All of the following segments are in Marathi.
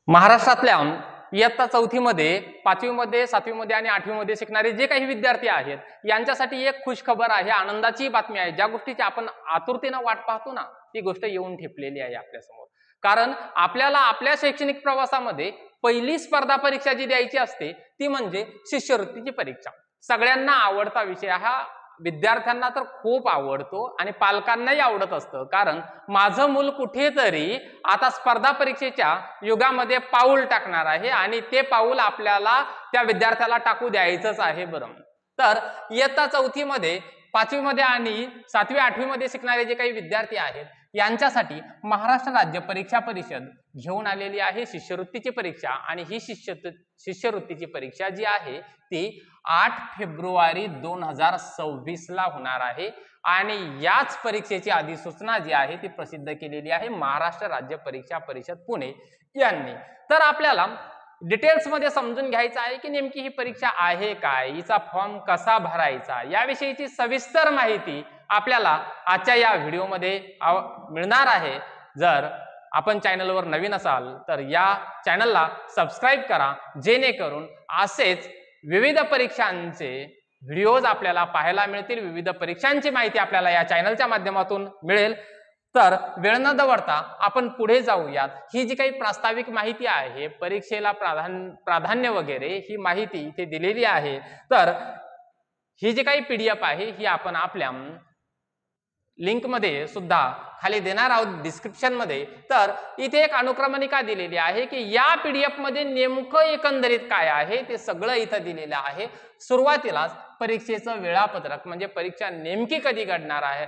महाराष्ट्रातल्या इयत्ता 4थी मध्ये, 5वी मध्ये, 7वी मध्ये आणि 8वी मध्ये शिकणारे जे काही विद्यार्थी आहेत यांच्यासाठी एक खुश खबर आहे, आनंदाची बातमी आहे। ज्या गोष्टीची आपण आतुरतेने वाट पाहतो ना, ती गोष्ट येऊन ठेपलेली आहे आपल्या समोर। कारण आपल्याला आपल्या शैक्षणिक प्रवासामध्ये पहिली स्पर्धा परीक्षा जी द्यायची असते ती म्हणजे शिष्यवृत्तीची परीक्षा। सगळ्यांना आवडता विषय हा, विद्यार्थ्यांना तर खूप आवडतो आणि पालकांनाही आवडत असतं। कारण माझं मूल कुठेतरी आता स्पर्धा परीक्षेच्या युगामध्ये पाऊल टाकणार आहे आणि ते पाऊल आपल्याला त्या विद्यार्थ्याला टाकू द्यायचंच आहे बरं। तर इयत्ता 4थी मध्ये, 5वी मध्ये आणि 7वी 8वी मध्ये शिकणारे जे काही विद्यार्थी आहेत यांच्यासाठी महाराष्ट्र राज्य परीक्षा परिषद घेऊन आलेली आहे शिष्यवृत्तीची परीक्षा। आणि ही शिष्यवृत्तीची परीक्षा जी आहे ती 8 फेब्रुवारी 2026 ला होणार आहे आणि याच परीक्षेची अधिसूचना जी आहे ती प्रसिद्ध केलेली आहे महाराष्ट्र राज्य परीक्षा परिषद पुणे यांनी। तर आपल्याला डिटेल्स मध्ये समजून घ्यायचं आहे की नेमकी ही परीक्षा आहे काय, हिचा फॉर्म कसा भरायचा, याविषयीची सविस्तर माहिती आपल्याला आजच्या या व्हिडिओमध्ये मिळणार आहे। जर आपण चॅनलवर नवीन असाल तर या चॅनलला सबस्क्राइब करा, जेणेकरून असेच विविध परीक्षांचे व्हिडिओज आपल्याला पाहायला मिळतील, विविध परीक्षांची माहिती आपल्याला या चॅनलच्या माध्यमातून मिळेल। तर वेळ न दवडता आपण पुढे जाऊयात। ही जी काही प्रास्ताविक माहिती आहे, परीक्षेला प्राधान्य वगैरे ही माहिती इथे दिलेली आहे। तर ही जी काही पीडीएफ आहे ही आपण आपल्या लिंक मध्ये सुद्धा खाली देणार आहोत डिस्क्रिप्शन मध्ये। तर इथे एक अनुक्रमणिका दिलेली आहे की या पीडीएफ मध्ये नेमकं एकंदरीत काय आहे ते सगळं इथं दिलेलं आहे। सुरुवातीलाच परीक्षेचं वेळापत्रक म्हणजे परीक्षा नेमकी कधी घडणार आहे,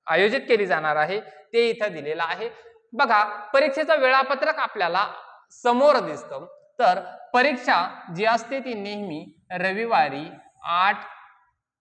आयोजित केली जाणार आहे ते इथं दिलेलं आहे। बघा, परीक्षेचं वेळापत्रक आपल्याला समोर दिसतं। तर परीक्षा जी असते ती नेहमी रविवारी 8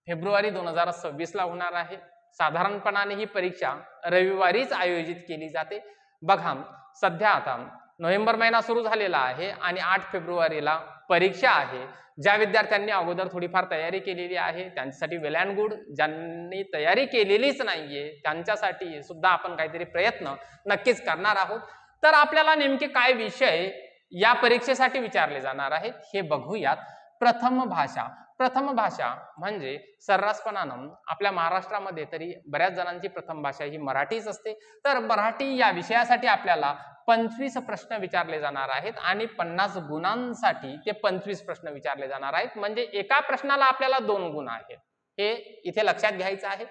फेब्रुवारी 2026 ला होणार आहे। साधारणपणाने ही परीक्षा रविवारीच आयोजित केली जाते। बघा, सध्या आता नोव्हेंबर महिना सुरू झालेला आहे आणि 8 फेब्रुवारीला परीक्षा आहे। ज्या विद्यार्थ्यांनी अगोदर थोडीफार तयारी केलेली आहे त्यांच्यासाठी वेल अँड गुड, ज्यांनी तयारी केलेलीच नाहीये त्यांच्यासाठी सुद्धा आपण काहीतरी प्रयत्न नक्कीच करणार आहोत। तर आपल्याला नेमके काय विषय या परीक्षेसाठी विचारले जाणार आहेत हे बघूयात। प्रथम भाषा। प्रथम भाषा म्हणजे सर्रासपणानं आपल्या महाराष्ट्रामध्ये तरी बऱ्याच जणांची प्रथम भाषा ही मराठीच असते। तर मराठी या विषयासाठी आपल्याला 25 प्रश्न विचारले जाणार आहेत आणि 50 गुणांसाठी ते 25 प्रश्न विचारले जाणार आहेत। म्हणजे एका प्रश्नाला आपल्याला 2 गुण आहेत, हे इथे लक्षात घ्यायचं आहे।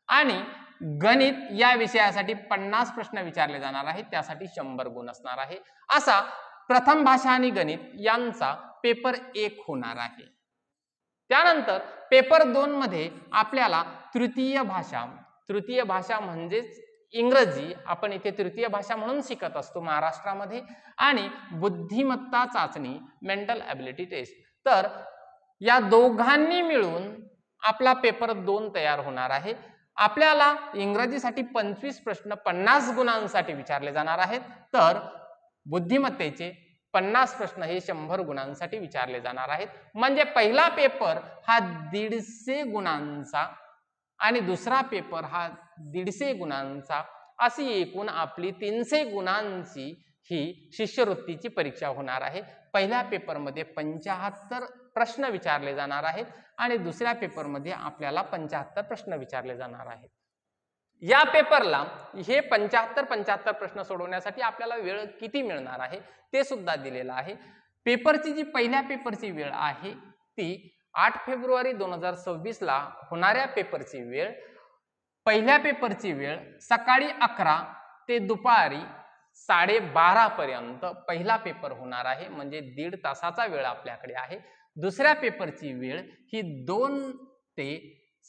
आणि गणित या विषयासाठी 50 प्रश्न विचारले जाणार आहेत, त्यासाठी 100 गुण असणार आहे। असा प्रथम भाषा आणि गणित यांचा पेपर 1 होणार आहे। त्यानंतर पेपर 2 मध्ये आपल्याला तृतीय भाषा म्हणजेच इंग्रजी, आपण इथे तृतीय भाषा म्हणून शिकत असतो महाराष्ट्रामध्ये, आणि बुद्धिमत्ता चाचणी मेंटल ॲबिलिटी टेस्ट। तर या दोघांनी मिळून आपला पेपर 2 तयार होणार आहे। आपल्याला इंग्रजीसाठी 25 प्रश्न 50 गुणांसाठी विचारले जाणार आहेत, तर बुद्धिमत्तेचे 50 प्रश्न हे 100 गुणांसाठी विचारले जाणार आहेत। म्हणजे पहिला पेपर हा 150 गुणांचा आणि दुसरा पेपर हा 150 गुणांचा, अशी एकूण आपली 300 गुणांची ही शिष्यवृत्तीची परीक्षा होणार आहे। पहिल्या पेपरमध्ये 75 प्रश्न विचारले जाणार आहेत आणि दुसऱ्या पेपरमध्ये आपल्याला 75 प्रश्न विचारले जाणार आहेत। या पेपरला हे 75 प्रश्न सोडवण्यासाठी आपल्याला वेळ किती मिळणार आहे ते सुद्धा दिलेलं आहे। पेपरची जी पहिल्या पेपरची वेळ आहे ती 8 फेब्रुवारी 2026 ला होणाऱ्या पेपरची वेळ, पहिल्या पेपरची वेळ सकाळी 11 ते दुपारी 12:30 पर्यंत पहिला पेपर होणार आहे, म्हणजे 1.5 तासाचा वेळ आपल्याकडे आहे। दुसऱ्या पेपरची वेळ ही 2 ते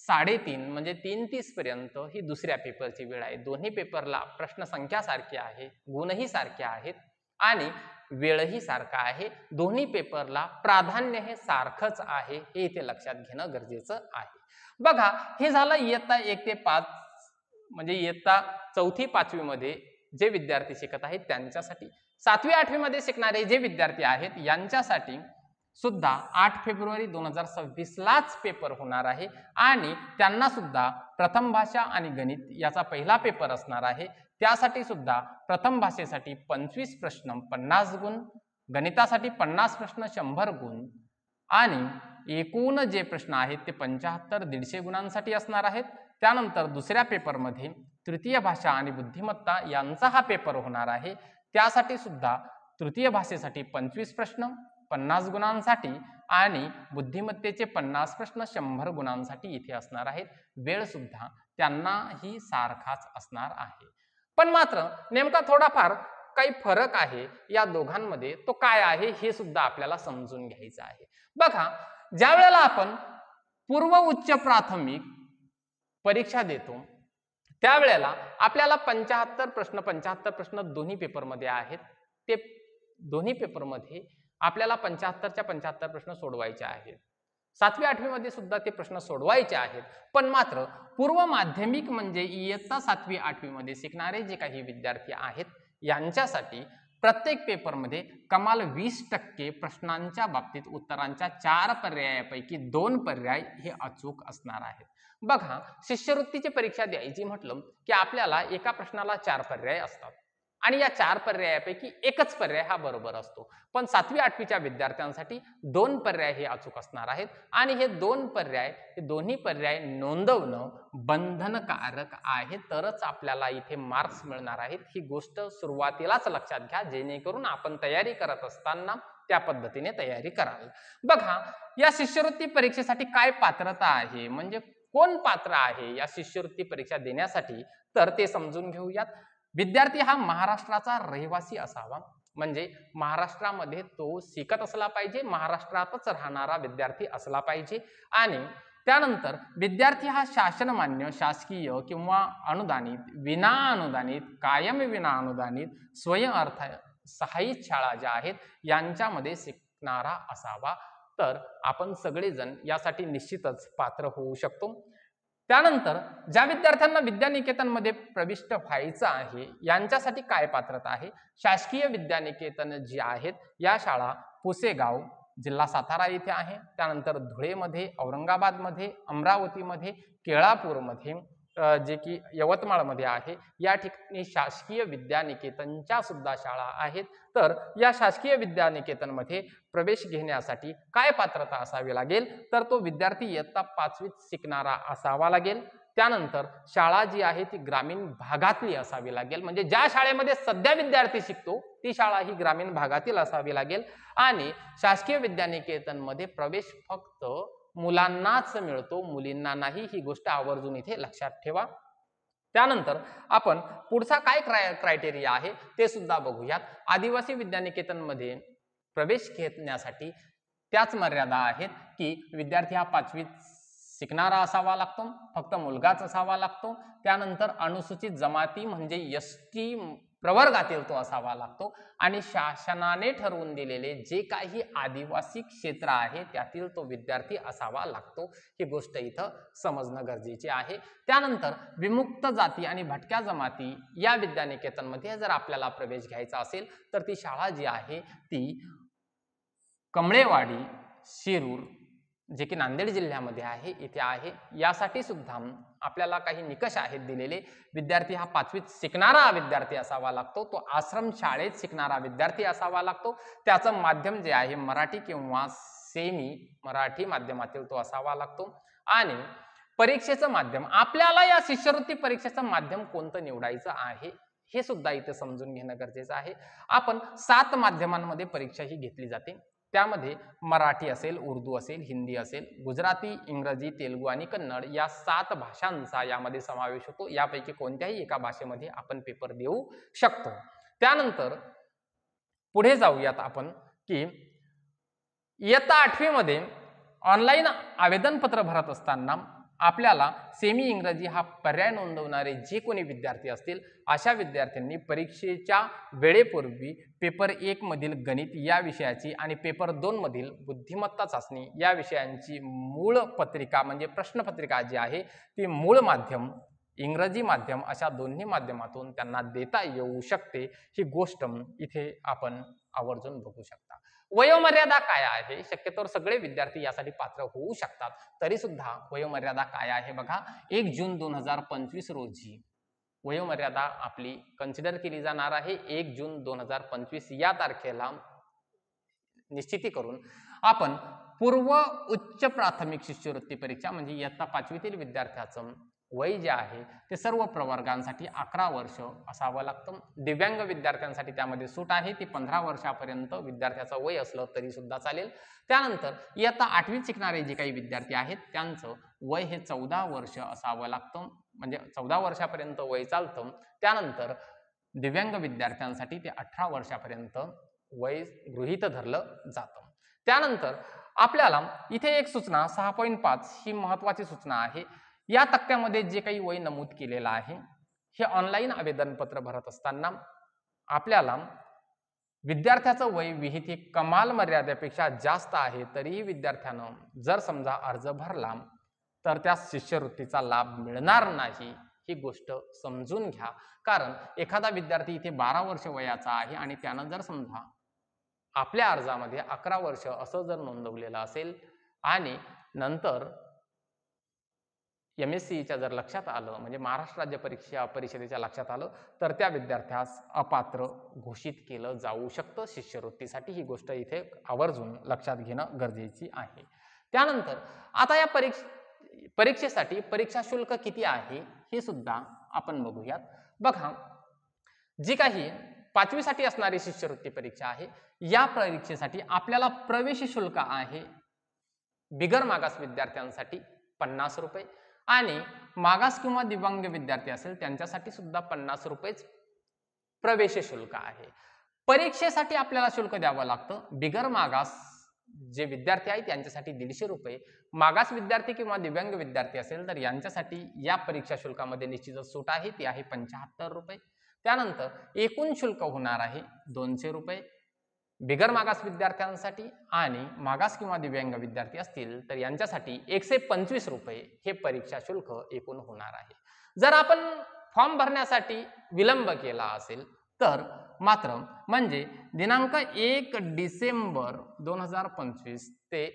3:30 म्हणजे 3:30 पर्यंत ही दुसऱ्या पेपरची वेळ आहे। दोन्ही पेपरला प्रश्न संख्या सारखी आहे, गुणही सारखे आहेत आणि वेळही सारखा आहे। दोन्ही पेपरला प्राधान्य हे सारखंच आहे, हे इथे लक्षात घेणं गरजेचं आहे। बघा, हे झालं इयत्ता 1 ते 5 म्हणजे इयत्ता 4थी 5वी मध्ये जे विद्यार्थी शिकत आहेत त्यांच्यासाठी। 7वी 8वी मध्ये शिकणारे जे विद्यार्थी आहेत यांच्यासाठी सुद्धा 8 फेब्रुवारी 2026 लाच पेपर होणार आहे आणि त्यांना सुद्धा प्रथम भाषा आणि गणित याचा पहिला पेपर असणार आहे। त्यासाठी सुद्धा प्रथम भाषेसाठी 25 प्रश्न 50 गुण, गणितासाठी 50 प्रश्न 100 गुण आणि एकूण जे प्रश्न आहेत ते 75 150 गुणांसाठी असणार आहेत. त्यानंतर दुसऱ्या पेपरमध्ये तृतीय भाषा आणि बुद्धिमत्ता यांचा हा पेपर होणार आहे. त्यासाठी सुद्धा तृतीय भाषेसाठी 25 प्रश्न 50 गुणांसाठी आणि बुद्धिमत्तेचे 50 प्रश्न 100 गुणांसाठी इथे असणार आहेत. वेळ सुद्धा त्यांनाही सारखाच असणार आहे. पण मात्र नेमका थोडाफार काही फरक आहे या दोघांमध्ये, तो काय आहे हे सुद्धा आपल्याला समजून घ्यायचं आहे. बघा, ज्या वेळेला आपण पूर्व उच्च प्राथमिक परीक्षा देतो त्यावेळेला आपल्याला 75 प्रश्न दोन्ही पेपरमध्ये आहेत. ते दोन्ही पेपरमध्ये आपल्याला 75च्या 75 प्रश्न सोडवायचे आहेत. 7वी 8वी मध्ये सुद्धा ते प्रश्न सोडवायचे आहेत. पण मात्र पूर्व माध्यमिक म्हणजे इयत्ता 7वी 8वी मध्ये शिकणारे जे काही विद्यार्थी आहेत यांच्यासाठी प्रत्येक पेपरमध्ये कमाल 20% प्रश्नांच्या बाबतीत उत्तरांच्या 4 पर्यायापैकी 2 पर्याय हे अचूक असणार आहेत. बघा, शिष्यवृत्तीची परीक्षा द्यायची म्हटलं की आपल्याला एका प्रश्नाला 4 पर्याय असतात आणि या 4 पर्यायापैकी एकच पर्याय हा बरोबर असतो. पण 7वी 8वीच्या विद्यार्थ्यांसाठी 2 पर्याय हे अचूक असणार आहेत आणि हे 2 पर्याय हे दोन्ही पर्याय नोंदवणं बंधनकारक आहे, तरच आपल्याला इथे मार्क्स मिळणार आहेत. ही गोष्ट सुरुवातीलाच लक्षात घ्या, जेणेकरून आपण तयारी करत असताना त्या पद्धतीने तयारी कराल. बघा, या शिष्यवृत्ती परीक्षेसाठी काय पात्रता आहे, म्हणजे कोण पात्र आहे या शिष्यवृत्ती परीक्षा देण्यासाठी, तर ते समजून घेऊयात. विद्यार्थी हा महाराष्ट्राचा रहिवासी असावा, म्हणजे महाराष्ट्रामध्ये तो शिकत असला पाहिजे, महाराष्ट्रातच राहणारा विद्यार्थी असला पाहिजे. आणि त्यानंतर विद्यार्थी हा शासनमान्य, शासकीय किंवा अनुदानित, विना अनुदानित, कायम विना अनुदानित, स्वयं अर्थ सहाय्यित शाळा ज्या आहेत यांच्यामध्ये शिकणारा असावा. तर आपण सगळेजण यासाठी निश्चितच पात्र होऊ शकतो. त्यानंतर ज्या विद्यार्थ्यांना विद्यानिकेतनमध्ये प्रविष्ट व्हायचं आहे यांच्यासाठी काय पात्रता आहे. शासकीय विद्यानिकेतन जी आहेत या शाळा पुसेगाव जिल्हा सातारा येथे आहे, त्यानंतर धुळेमध्ये, औरंगाबादमध्ये, अमरावतीमध्ये, केळापूरमध्ये, जे की यवतमाळमध्ये आहे, या ठिकाणी शासकीय विद्यानिकेतनच्या सुद्धा शाळा आहेत. तर या शासकीय विद्यानिकेतनमध्ये प्रवेश घेण्यासाठी काय पात्रता असावी लागेल, तर तो विद्यार्थी इयत्ता 5वीत शिकणारा असावा लागेल. त्यानंतर शाळा जी आहे ती ग्रामीण भागातली असावी लागेल, म्हणजे ज्या शाळेमध्ये सध्या विद्यार्थी शिकतो ती शाळा ही ग्रामीण भागातील असावी लागेल. आणि शासकीय विद्यानिकेतनमध्ये प्रवेश फक्त मुलांनाच मिळतो, मुलींना नाही, ही गोष्ट आवर्जून इथे लक्षात ठेवा. त्यानंतर आपण पुढचा काय क्रायटेरिया आहे ते सुद्धा बघूयात. आदिवासी विद्यानिकेतनमध्ये प्रवेश घेण्यासाठी त्याच मर्यादा आहेत की विद्यार्थी हा 5वीत शिकणारा असावा लागतो, फक्त मुलगाच असावा लागतो. त्यानंतर अनुसूचित जमाती म्हणजे एसटी प्रवर्गातील तो असावा लागतो आणि शासनाने ठरवून दिलेले जे काही आदिवासी क्षेत्र आहे त्यातील तो विद्यार्थी असावा लागतो. ही गोष्ट इथं समजणं गरजेचे आहे. त्यानंतर विमुक्त जाती आणि भटक्या जमाती या विद्यानिकेतनमध्ये जर आपल्याला प्रवेश घ्यायचा असेल तर ती शाळा जी आहे ती कमळेवाडी, शिरूर, जे की नांदेड जिल्ह्यामध्ये आहे, इथे आहे. यासाठी सुद्धा आपल्याला काही निकष आहेत दिलेले. विद्यार्थी हा 5वीत शिकणारा विद्यार्थी असावा लागतो, तो आश्रम शाळेत शिकणारा विद्यार्थी असावा लागतो, त्याचं माध्यम जे आहे मराठी किंवा सेमी मराठी माध्यमातील तो असावा लागतो. आणि परीक्षेचं माध्यम, आपल्याला या शिष्यवृत्ती परीक्षेचं माध्यम कोणतं निवडायचं आहे हे सुद्धा इथे समजून घेणं गरजेचं आहे. आपण 7 माध्यमांमध्ये परीक्षा ही घेतली जाते. त्यामध्ये मराठी असेल, उर्दू असेल, हिंदी असेल, गुजराती, इंग्रजी, तेलुगू आणि कन्नड या 7 भाषांचा यामध्ये समावेश होतो. यापैकी कोणत्याही एका भाषेमध्ये आपण पेपर देऊ शकतो. त्यानंतर पुढे जाऊयात आपण की इयत्ता 8वी मध्ये ऑनलाईन आवेदनपत्र भरत असताना आपल्याला सेमी इंग्रजी हा पर्याय नोंदवणारे जे कोणी विद्यार्थी असतील अशा विद्यार्थ्यांनी परीक्षेच्या वेळेपूर्वी पेपर 1 मधील गणित या विषयाची आणि पेपर 2 मधील बुद्धिमत्ता चाचणी या विषयांची मूळ पत्रिका म्हणजे प्रश्नपत्रिका जी आहे ती मूळ माध्यम, इंग्रजी माध्यम अशा दोन्ही माध्यमातून त्यांना देता येऊ शकते. ही गोष्ट इथे आपण आवर्जून बघू शकता. वयोमर्यादा काय आहे, शक्यतोवर सगळे विद्यार्थी यासाठी पात्र होऊ शकतात, तरी सुद्धा वयोमर्यादा काय आहे बघा. 1 जून 2025 रोजी वयोमर्यादा आपली कन्सिडर केली जाणार आहे. 1 जून 2025 या तारखेला निश्चिती करून आपण पूर्व उच्च प्राथमिक शिष्यवृत्ती परीक्षा म्हणजे इयत्ता 5वीतील विद्यार्थ्याचं वय जे आहे ते सर्व प्रवर्गांसाठी 11 वर्ष असावं लागतं. दिव्यांग विद्यार्थ्यांसाठी त्यामध्ये सूट आहे, ती 15 वर्षापर्यंत विद्यार्थ्याचं वय असलं तरी सुद्धा चालेल. त्यानंतर इयत्ता 8वीत शिकणारे जे काही विद्यार्थी आहेत त्यांचं वय हे 14 वर्ष असावं लागतं, म्हणजे 14 वर्षापर्यंत वय चालतं. त्यानंतर दिव्यांग विद्यार्थ्यांसाठी ते 18 वर्षापर्यंत वय गृहीत धरलं जातं. त्यानंतर आपल्याला इथे एक सूचना 6.5 ही महत्वाची सूचना आहे. या तक्त्यामध्ये जे काही वय नमूद केलेलं आहे हे ऑनलाईन आवेदनपत्र भरत असताना आपल्याला विद्यार्थ्याचं वय विहित हे कमाल मर्यादेपेक्षा जास्त आहे तरीही विद्यार्थ्यानं जर समजा अर्ज भरला तर त्या शिष्यवृत्तीचा लाभ मिळणार नाही ही गोष्ट समजून घ्या. कारण एखादा विद्यार्थी इथे 12 वर्ष वयाचा आहे आणि त्यानं जर समजा आपल्या अर्जामध्ये 11 वर्ष असं जर नोंदवलेलं असेल आणि नंतर MSCच्या जर लक्षात आलं म्हणजे महाराष्ट्र राज्य परीक्षा परिषदेच्या लक्षात आलं तर त्या विद्यार्थ्यास अपात्र घोषित केलं जाऊ शकतं शिष्यवृत्तीसाठी. ही गोष्ट इथे आवर्जून लक्षात घेणं गरजेची आहे. त्यानंतर आता या परीक्षेसाठी परीक्षा शुल्क किती आहे हे सुद्धा आपण बघूयात. बघा, जी काही 5वीसाठी असणारी शिष्यवृत्ती परीक्षा आहे या परीक्षेसाठी आपल्याला प्रवेश शुल्क आहे बिगर मागास विद्यार्थ्यांसाठी 50 रुपये आणि मागास किंवा दिव्यांग विद्यार्थी असेल त्यांच्यासाठी सुद्धा 50 रुपयेच प्रवेश शुल्क आहे. परीक्षेसाठी आपल्याला शुल्क द्यावं लागतं. बिगर मागास जे विद्यार्थी आहेत त्यांच्यासाठी 150 रुपये, मागास विद्यार्थी किंवा दिव्यांग विद्यार्थी असेल तर यांच्यासाठी या परीक्षा शुल्कामध्ये निश्चितच सूट आहे, ती आहे 75 रुपये. त्यानंतर एकूण शुल्क होणार आहे 200 रुपये बिगर मागास विद्यार्थ्यांसाठी आणि मागास किंवा दिव्यांग विद्यार्थी असतील तर यांच्यासाठी 125 रुपये हे परीक्षा शुल्क एकूण होणार आहे. जर आपण फॉर्म भरण्यासाठी विलंब केला असेल तर मात्र म्हणजे दिनांक 1 डिसेंबर 2025 ते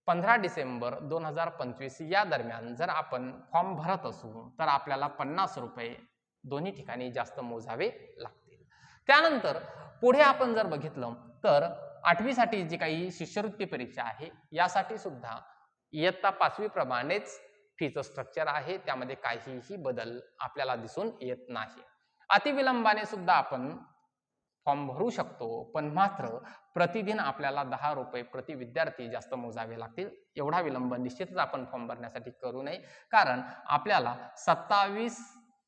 15 डिसेंबर 2025 या दरम्यान जर आपण फॉर्म भरत असू तर आपल्याला 50 रुपये दोन्ही ठिकाणी जास्त मोजावे लागतील. त्यानंतर पुढे आपण जर बघितलं तर 8वीसाठी जी काही शिष्यवृत्ती परीक्षा आहे यासाठी सुद्धा इयत्ता 5वी प्रमाणेच फीचं स्ट्रक्चर आहे, त्यामध्ये काहीही बदल आपल्याला दिसून येत नाही. अतिविलंबाने सुद्धा आपण फॉर्म भरू शकतो, पण मात्र प्रतिदिन आपल्याला 10 रुपये प्रति विद्यार्थी जास्त मोजावे लागतील. एवढा विलंब निश्चितच आपण फॉर्म भरण्यासाठी करू नये, कारण आपल्याला 27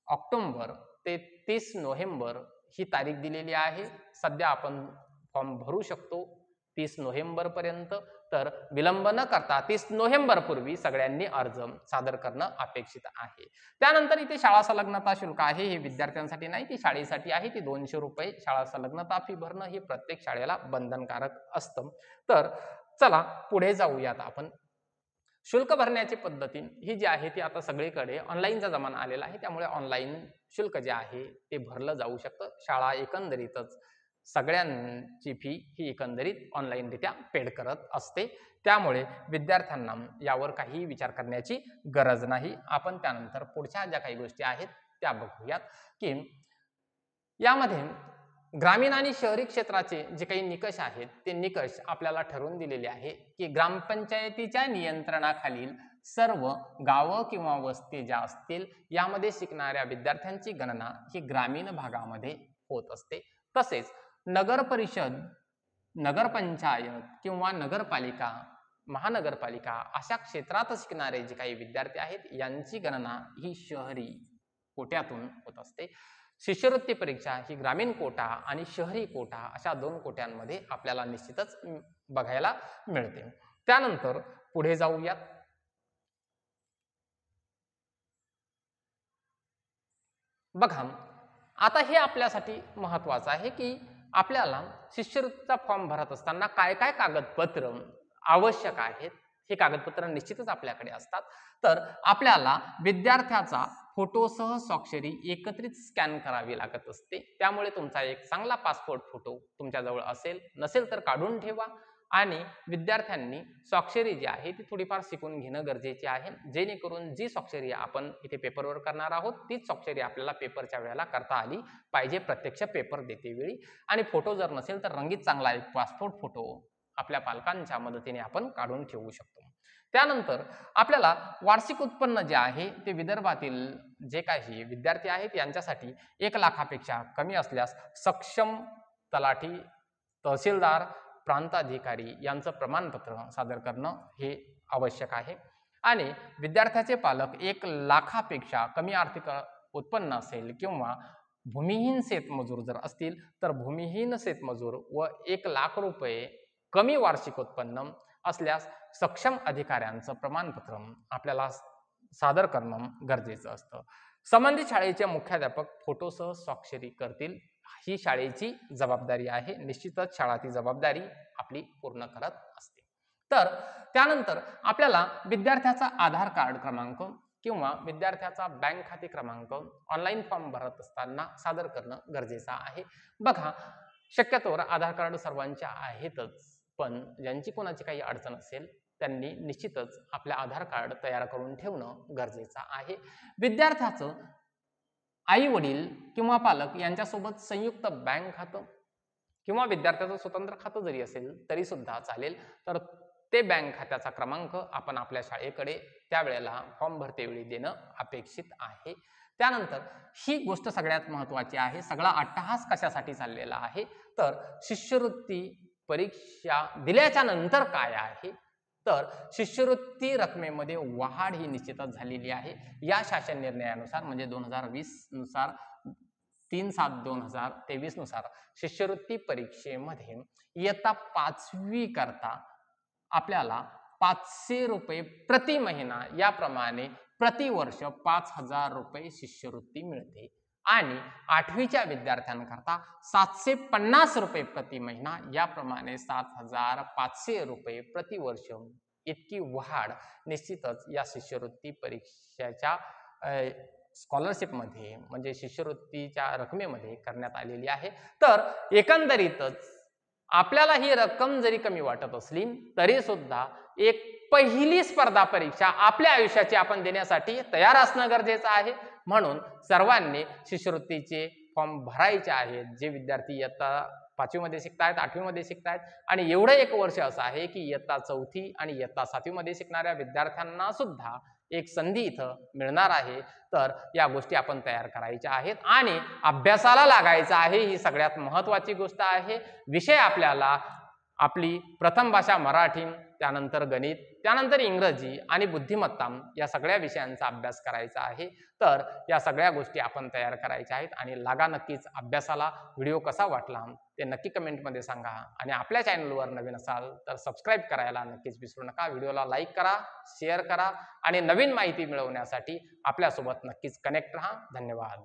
ऑक्टोबर ते 30 नोव्हेंबर ही तारीख दिलेली आहे. सध्या आपण फॉर्म भरू शकतो 30 नोव्हेंबर पर्यंत, तर विलंब न करता 30 नोव्हेंबर पूर्वी सगळ्यांनी अर्ज सादर करणं अपेक्षित आहे. त्यानंतर इथे शाळा संलग्नता शुल्क आहे, हे विद्यार्थ्यांसाठी नाही, ती शाळेसाठी आहे, ती 200 रुपये शाळा संलग्नता फी भरणं हे प्रत्येक शाळेला बंधनकारक असतं. तर चला पुढे जाऊयात आपण. शुल्क भरण्याची पद्धती ही जी आहे ती आता सगळीकडे ऑनलाईनचा जमाना आलेला आहे, त्यामुळे ऑनलाईन शुल्क जे आहे ते भरलं जाऊ शकतं. शाळा एकंदरीतच सगळ्यांची फी ही एकंदरीत ऑनलाईनरित्या पेड करत असते, त्यामुळे विद्यार्थ्यांना यावर काही विचार करण्याची गरज नाही. आपण त्यानंतर पुढच्या ज्या काही गोष्टी आहेत त्या बघूयात की यामध्ये ग्रामीण आणि शहरी क्षेत्राचे जे काही निकष आहेत ते निकष आपल्याला ठरवून दिलेले आहे की ग्रामपंचायतीच्या नियंत्रणाखालील सर्व गावं किंवा वस्ती ज्या असतील यामध्ये शिकणाऱ्या विद्यार्थ्यांची गणना ही ग्रामीण भागामध्ये होत असते. तसेच नगर परिषद, नगरपंचायत किंवा नगरपालिका, महानगरपालिका अशा क्षेत्रात शिकणारे जे काही विद्यार्थी आहेत यांची गणना ही शहरी कोट्यातून होत असते. शिष्यवृत्ती परीक्षा ही ग्रामीण कोटा आणि शहरी कोटा अशा 2 कोट्यांमध्ये आपल्याला निश्चितच बघायला मिळते. त्यानंतर पुढे जाऊयात. बघा, आता हे आपल्यासाठी महत्वाचं आहे की आपल्याला शिष्यवृत्तीचा फॉर्म भरत असताना काय काय कागदपत्र आवश्यक आहेत हे कागदपत्र निश्चितच आपल्याकडे असतात. तर आपल्याला विद्यार्थ्याचा फोटोसह स्वाक्षरी एकत्रित स्कॅन करावी लागत असते, त्यामुळे तुमचा एक चांगला पासपोर्ट फोटो तुमच्याजवळ असेल, नसेल तर काढून ठेवा. आणि विद्यार्थ्यांनी स्वाक्षरी जी आहे ती थोडीफार शिकून घेणं गरजेचे आहे, जेणेकरून जी स्वाक्षरी आपण इथे पेपरवर करणार आहोत तीच स्वाक्षरी आपल्याला पेपरच्या वेळेला करता आली पाहिजे प्रत्यक्ष पेपर देते वेळी. आणि फोटो जर नसेल तर रंगीत चांगला एक पासपोर्ट फोटो आपल्या पालकांच्या मदतीने आपण काढून ठेवू शकतो. त्यानंतर आपल्याला वार्षिक उत्पन्न जे आहे ते विदर्भातील जे काही विद्यार्थी आहेत यांच्यासाठी 1 लाखापेक्षा कमी असल्यास सक्षम तलाठी, तहसीलदार, प्रांताधिकारी यांचं प्रमाणपत्र सादर करणं हे आवश्यक आहे. आणि विद्यार्थ्याचे पालक 1 लाखापेक्षा कमी आर्थिक उत्पन्न असेल किंवा भूमिहीन शेतमजूर जर असतील तर भूमिहीन शेतमजूर व 1 लाख रुपये कमी वार्षिक उत्पन्न असल्यास सक्षम अधिकाऱ्यांचं प्रमाणपत्र आपल्याला सादर करणं गरजेचं असतं. संबंधित शाळेचे मुख्याध्यापक फोटोसह स्वाक्षरी करतील, ही शाळेची जबाबदारी आहे. निश्चितच शाळा ती जबाबदारी आपली पूर्ण करत असते. तर त्यानंतर आपल्याला विद्यार्थ्याचा आधार कार्ड क्रमांक किंवा विद्यार्थ्याचा बँक खाते क्रमांक ऑनलाईन फॉर्म भरत असताना सादर करणं गरजेचं आहे. बघा, शक्यतोवर आधार कार्ड सर्वांच्या आहेतच, पण ज्यांची कोणाची काही अडचण असेल त्यांनी निश्चितच आपल्या आधार कार्ड तयार करून ठेवणं गरजेचं आहे. विद्यार्थ्याचं आई वडील किंवा पालक यांच्यासोबत संयुक्त बँक खातं किंवा विद्यार्थ्याचं स्वतंत्र खातं जरी असेल तरी सुद्धा चालेल. तर ते बँक खात्याचा क्रमांक आपण आपल्या शाळेकडे त्यावेळेला फॉर्म भरतेवेळी देणं अपेक्षित आहे. त्यानंतर ही गोष्ट सगळ्यात महत्त्वाची आहे. सगळा अट्टहास कशासाठी चाललेला आहे तर शिष्यवृत्ती परीक्षा दिल्याच्या नंतर काय आहे तर शिष्यवृत्ती रकमेमध्ये वाढ ही निश्चितच झालेली आहे. या शासन निर्णयानुसार म्हणजे 2020 नुसार 3/7/2023 नुसार शिष्यवृत्ती परीक्षेमध्ये इयत्ता 5वी करता आपल्याला 500 रुपये प्रति महिना याप्रमाणे प्रतिवर्ष 5,000 रुपये शिष्यवृत्ती मिळते आणि 8वीच्या विद्यार्थ्यांकरता 750 रुपये प्रति महिना याप्रमाणे 7,500 रुपये प्रतिवर्ष इतकी वाढ निश्चितच या शिष्यवृत्ती परीक्षेच्या स्कॉलरशिपमध्ये म्हणजे शिष्यवृत्तीच्या रकमेमध्ये करण्यात आलेली आहे. तर एकंदरीतच आपल्याला ही रक्कम जरी कमी वाटत असली तरी सुद्धा एक पहिली स्पर्धा परीक्षा आपल्या आयुष्याची आपण देण्यासाठी तयार असणं गरजेचं आहे. म्हणून सर्वांनी शिष्यवृत्तीचे फॉर्म भरायचे आहेत. जे विद्यार्थी इयत्ता 5वी मध्ये शिकतायत, 8वी मध्ये शिकतायत आणि एवढं एक वर्ष असं आहे की इयत्ता 4थी आणि इयत्ता 7वी मध्ये शिकणाऱ्या विद्यार्थ्यांना सुद्धा एक संधी इथं मिळणार आहे. तर या गोष्टी आपण तयार करायच्या आहेत आणि अभ्यासाला लागायचं आहे. ही सगळ्यात महत्त्वाची गोष्ट आहे. विषय आपल्याला आपली प्रथम भाषा मराठी, त्यानंतर गणित, त्यानंतर इंग्रजी आणि बुद्धिमत्ता या सगळ्या विषयांचा अभ्यास करायचा आहे. तर या सगळ्या गोष्टी आपण तयार करायच्या आहेत आणि लागा नक्कीच अभ्यासाला. व्हिडिओ कसा वाटला ते नक्की कमेंटमध्ये सांगा आणि आपल्या चॅनलवर नवीन असाल तर सबस्क्राईब करायला नक्कीच विसरू नका. व्हिडिओला लाईक करा, शेअर करा आणि नवीन माहिती मिळवण्यासाठी आपल्यासोबत नक्कीच कनेक्ट राहा. धन्यवाद.